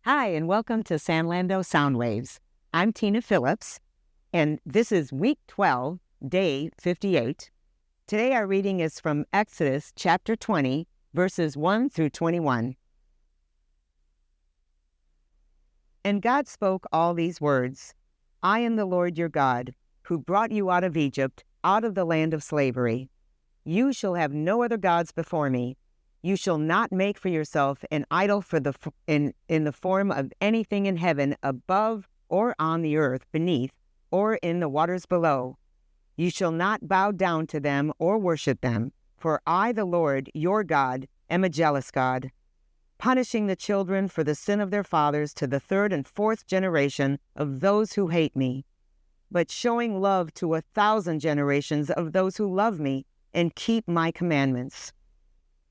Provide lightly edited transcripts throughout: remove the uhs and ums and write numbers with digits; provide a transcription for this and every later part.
Hi, and welcome to Sanlando Soundwaves. I'm Tina Phillips, and this is week 12, day 58. Today our reading is from Exodus chapter 20, verses 1 through 21. And God spoke all these words, I am the Lord your God, who brought you out of Egypt, out of the land of slavery. You shall have no other gods before me. You shall not make for yourself an idol in the form of anything in heaven above or on the earth beneath or in the waters below. You shall not bow down to them or worship them, for I, the Lord, your God, am a jealous God, punishing the children for the sin of their fathers to the third and fourth generation of those who hate me, but showing love to 1,000 generations of those who love me and keep my commandments.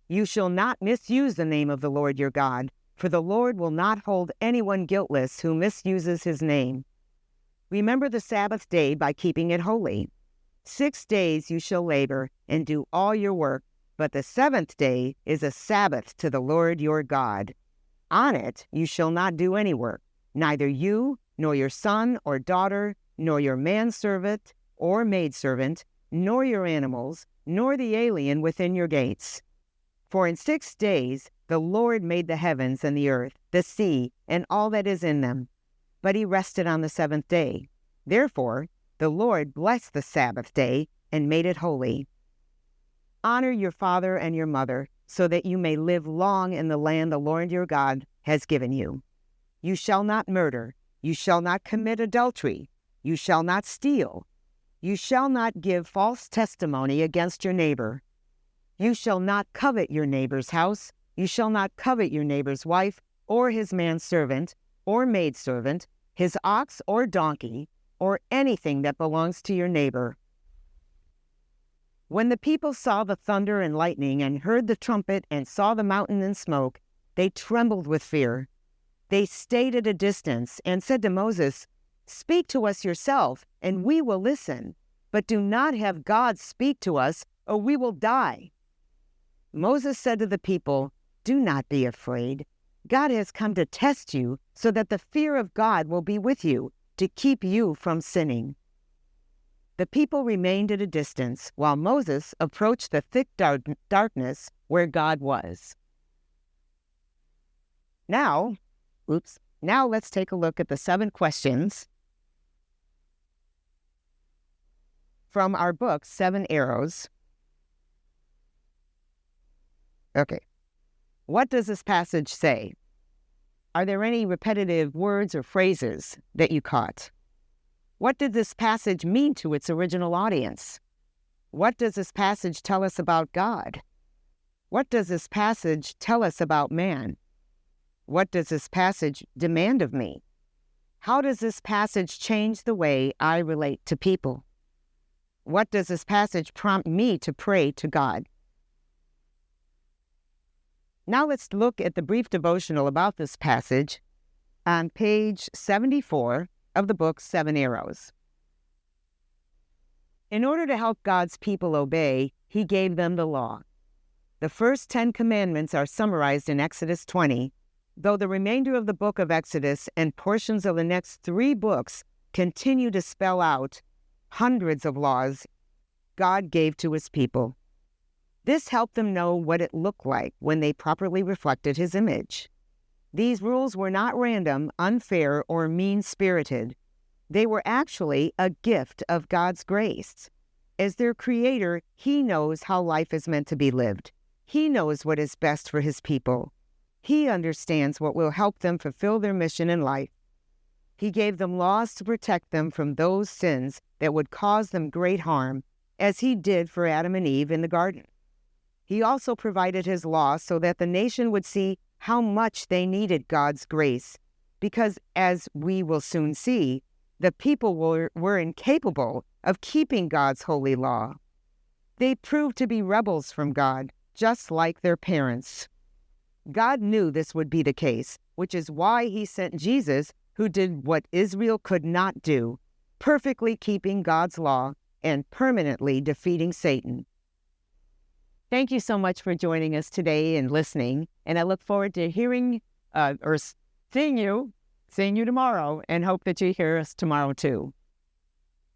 You shall not misuse the name of the Lord your God, for the Lord will not hold anyone guiltless who misuses his name. Remember the Sabbath day by keeping it holy. 6 days you shall labor and do all your work, but the seventh day is a Sabbath to the Lord your God. On it you shall not do any work, neither you, nor your son or daughter, nor your manservant or maidservant, nor your animals, nor the alien within your gates. For in 6 days the Lord made the heavens and the earth, the sea, and all that is in them. But he rested on the seventh day. Therefore the Lord blessed the Sabbath day and made it holy. Honor your father and your mother, so that you may live long in the land the Lord your God has given you. You shall not murder. You shall not commit adultery. You shall not steal. You shall not give false testimony against your neighbor. You shall not covet your neighbor's house. You shall not covet your neighbor's wife, or his manservant, or maidservant, his ox or donkey, or anything that belongs to your neighbor. When the people saw the thunder and lightning, and heard the trumpet, and saw the mountain in smoke, they trembled with fear. They stayed at a distance, and said to Moses, Speak to us yourself, and we will listen. But do not have God speak to us, or we will die. Moses said to the people, Do not be afraid. God has come to test you, so that the fear of God will be with you, to keep you from sinning. The people remained at a distance, while Moses approached the thick darkness where God was. Now let's take a look at the 7 questions from our book, 7 Arrows. Okay. What does this passage say? Are there any repetitive words or phrases that you caught? What did this passage mean to its original audience? What does this passage tell us about God? What does this passage tell us about man? What does this passage demand of me? How does this passage change the way I relate to people? What does this passage prompt me to pray to God? Now let's look at the brief devotional about this passage on page 74 of the book 7 Arrows. In order to help God's people obey, he gave them the law. The first 10 commandments are summarized in Exodus 20, though the remainder of the book of Exodus and portions of the next 3 books continue to spell out hundreds of laws God gave to his people. This helped them know what it looked like when they properly reflected his image. These rules were not random, unfair, or mean-spirited. They were actually a gift of God's grace. As their creator, he knows how life is meant to be lived. He knows what is best for his people. He understands what will help them fulfill their mission in life. He gave them laws to protect them from those sins that would cause them great harm, as he did for Adam and Eve in the garden. He also provided his law so that the nation would see how much they needed God's grace, because, as we will soon see, the people were incapable of keeping God's holy law. They proved to be rebels from God, just like their parents. God knew this would be the case, which is why he sent Jesus, who did what Israel could not do, perfectly keeping God's law and permanently defeating Satan. Thank you so much for joining us today and listening, and I look forward to hearing or seeing you tomorrow, and hope that you hear us tomorrow too.